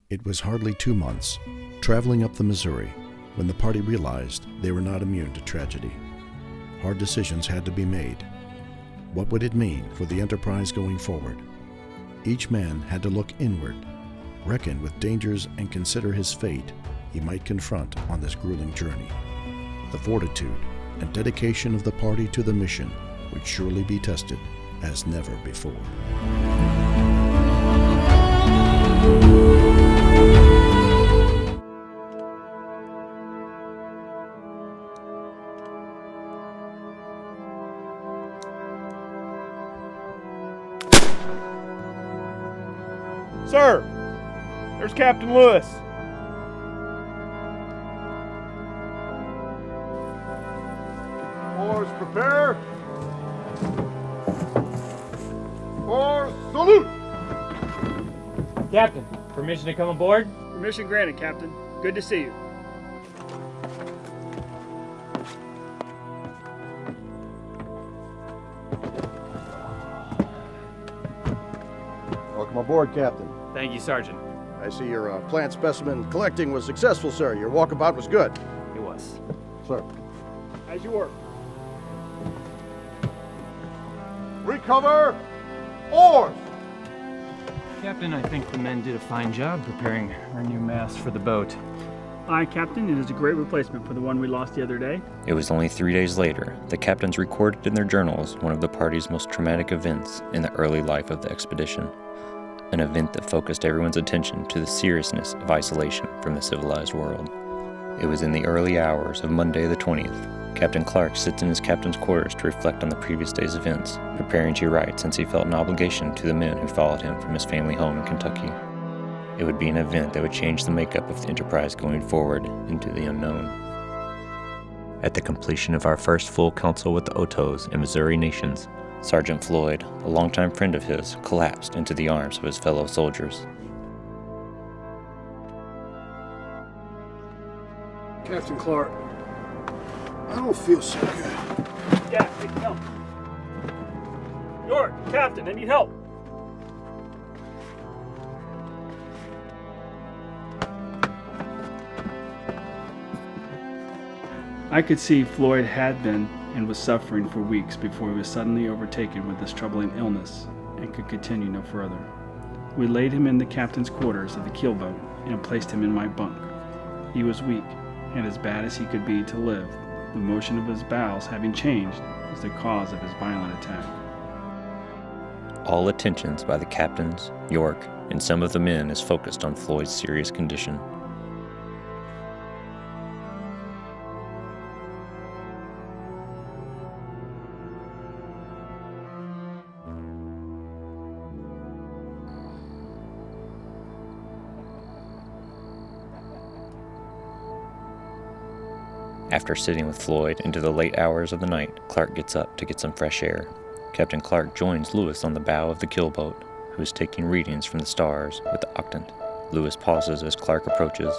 It was hardly 2 months, traveling up the Missouri, when the party realized they were not immune to tragedy. Hard decisions had to be made. What would it mean for the enterprise going forward? Each man had to look inward, reckon with dangers, and consider his fate he might confront on this grueling journey. The fortitude and dedication of the party to the mission would surely be tested as never before. Sir, there's Captain Lewis. Oars prepare. Oars salute. Captain, permission to come aboard? Permission granted, Captain. Good to see you. Welcome aboard, Captain. Thank you, Sergeant. I see your plant specimen collecting was successful, sir. Your walkabout was good. It was. Sir. As you were. Recover. Oars. Captain, I think the men did a fine job preparing our new mast for the boat. Aye, Captain. It is a great replacement for the one we lost the other day. It was only 3 days later, the captains recorded in their journals one of the party's most traumatic events in the early life of the expedition. An event that focused everyone's attention to the seriousness of isolation from the civilized world. It was in the early hours of Monday the 20th. Captain Clark sits in his captain's quarters to reflect on the previous day's events, preparing to write since he felt an obligation to the men who followed him from his family home in Kentucky. It would be an event that would change the makeup of the Enterprise going forward into the unknown. At the completion of our first full council with the Otos and Missouri nations, Sergeant Floyd, a longtime friend of his, collapsed into the arms of his fellow soldiers. Captain Clark, I don't feel so good. Yeah, I need help. York, Captain, I need help. I could see Floyd had been and was suffering for weeks before he was suddenly overtaken with this troubling illness and could continue no further. We laid him in the captain's quarters of the keelboat and placed him in my bunk. He was weak and as bad as he could be to live. The motion of his bowels having changed was the cause of his violent attack. All attentions by the captains, York, and some of the men is focused on Floyd's serious condition. After sitting with Floyd into the late hours of the night, Clark gets up to get some fresh air. Captain Clark joins Lewis on the bow of the keelboat, who is taking readings from the stars with the octant. Lewis pauses as Clark approaches,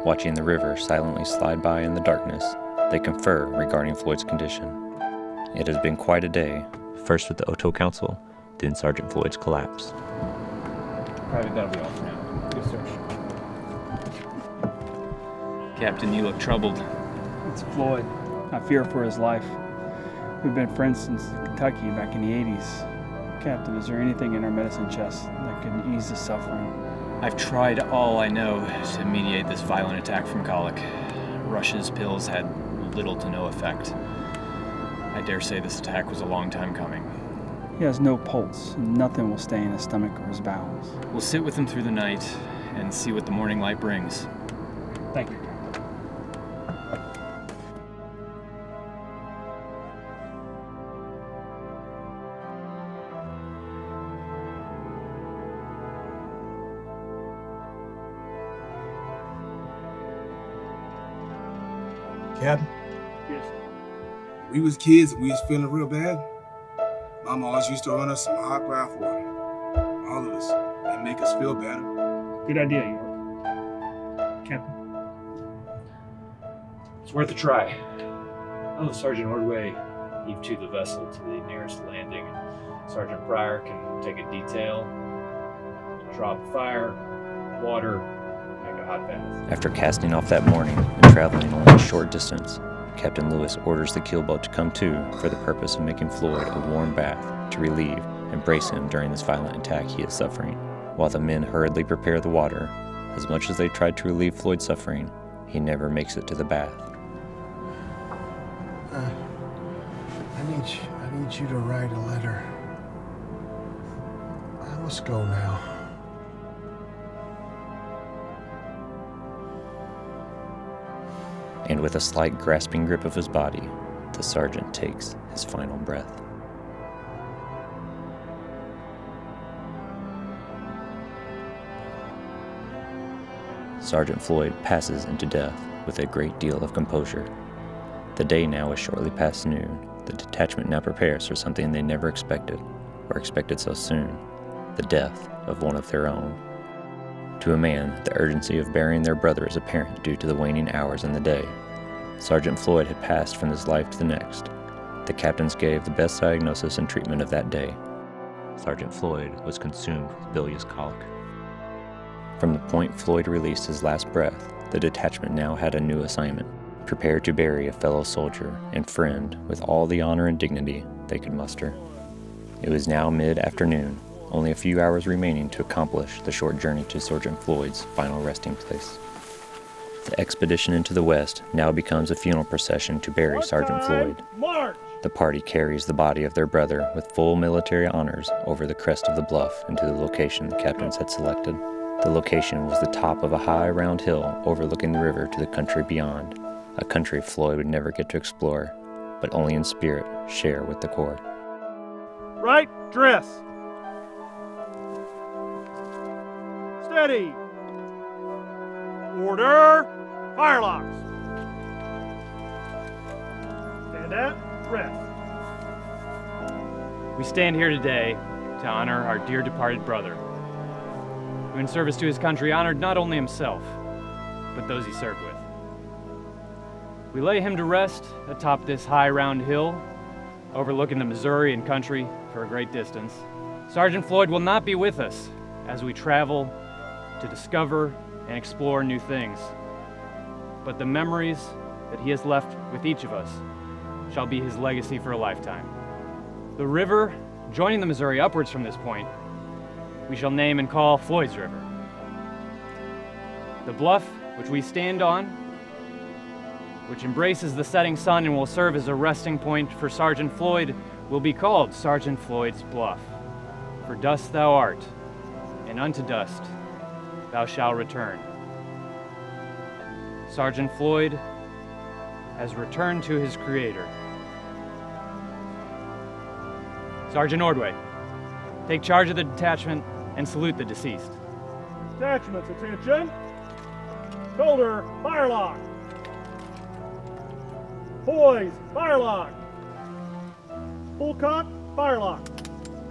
watching the river silently slide by in the darkness. They confer regarding Floyd's condition. It has been quite a day, first with the Oto Council, then Sergeant Floyd's collapse. Private, that'll be all for now. Good search. Captain, you look troubled. It's Floyd. I fear for his life. We've been friends since Kentucky back in the 80s. Captain, is there anything in our medicine chest that can ease the suffering? I've tried all I know to mediate this violent attack from colic. Rush's pills had little to no effect. I dare say this attack was a long time coming. He has no pulse, and nothing will stay in his stomach or his bowels. We'll sit with him through the night and see what the morning light brings. Thank you. Captain, Yes. we was kids and we was feeling real bad. Mama always used to run us some hot bath water. All of us. And make us feel better. Good idea, York. Captain. It's worth a try. I'll have Sergeant Ordway heave to the vessel to the nearest landing. Sergeant Pryor can take a detail, draw up fire, water, After casting off that morning and traveling only a short distance, Captain Lewis orders the keelboat to come to for the purpose of making Floyd a warm bath to relieve and brace him during this violent attack he is suffering. While the men hurriedly prepare the water, as much as they try to relieve Floyd's suffering, he never makes it to the bath. I need you to write a letter. I must go now. And with a slight grasping grip of his body, the sergeant takes his final breath. Sergeant Floyd passes into death with a great deal of composure. The day now is shortly past noon. The detachment now prepares for something they never expected, or expected so soon, the death of one of their own. To a man, the urgency of burying their brother is apparent due to the waning hours in the day. Sergeant Floyd had passed from this life to the next. The captains gave the best diagnosis and treatment of that day. Sergeant Floyd was consumed with bilious colic. From the point Floyd released his last breath, the detachment now had a new assignment: prepare to bury a fellow soldier and friend with all the honor and dignity they could muster. It was now mid-afternoon, only a few hours remaining to accomplish the short journey to Sergeant Floyd's final resting place. The expedition into the west now becomes a funeral procession to bury Sergeant Floyd. March! The party carries the body of their brother with full military honors over the crest of the bluff into the location the captains had selected. The location was the top of a high, round hill overlooking the river to the country beyond, a country Floyd would never get to explore, but only in spirit share with the Corps. Right, dress. Steady. Order. Firelocks. Stand at rest. We stand here today to honor our dear departed brother, who in service to his country honored not only himself, but those he served with. We lay him to rest atop this high round hill, overlooking the Missouri and country for a great distance. Sergeant Floyd will not be with us as we travel to discover and explore new things, but the memories that he has left with each of us shall be his legacy for a lifetime. The river joining the Missouri upwards from this point, we shall name and call Floyd's River. The bluff which we stand on, which embraces the setting sun and will serve as a resting point for Sergeant Floyd, will be called Sergeant Floyd's Bluff. For dust thou art, and unto dust thou shalt return. Sergeant Floyd has returned to his Creator. Sergeant Ordway, take charge of the detachment and salute the deceased. Detachments, attention. Shoulder, firelock. Poise, firelock. Full cock, firelock.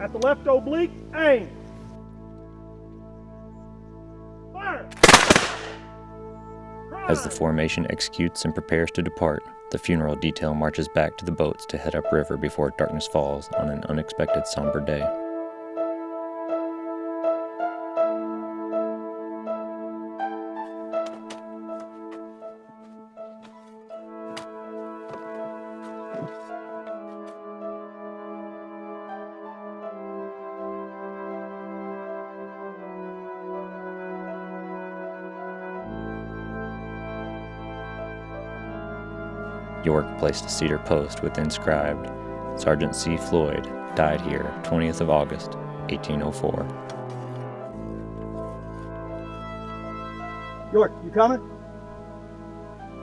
At the left oblique, aim. Fire! As the formation executes and prepares to depart, the funeral detail marches back to the boats to head upriver before darkness falls on an unexpected somber day. York placed a cedar post with inscribed, Sergeant C. Floyd died here 20th of August, 1804. York, you coming?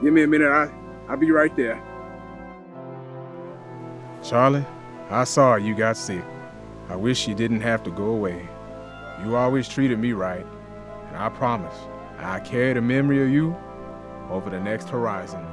Give me a minute, I'll be right there. Charlie, I saw you got sick. I wish you didn't have to go away. You always treated me right, and I promise I'll carry the memory of you over the next horizon.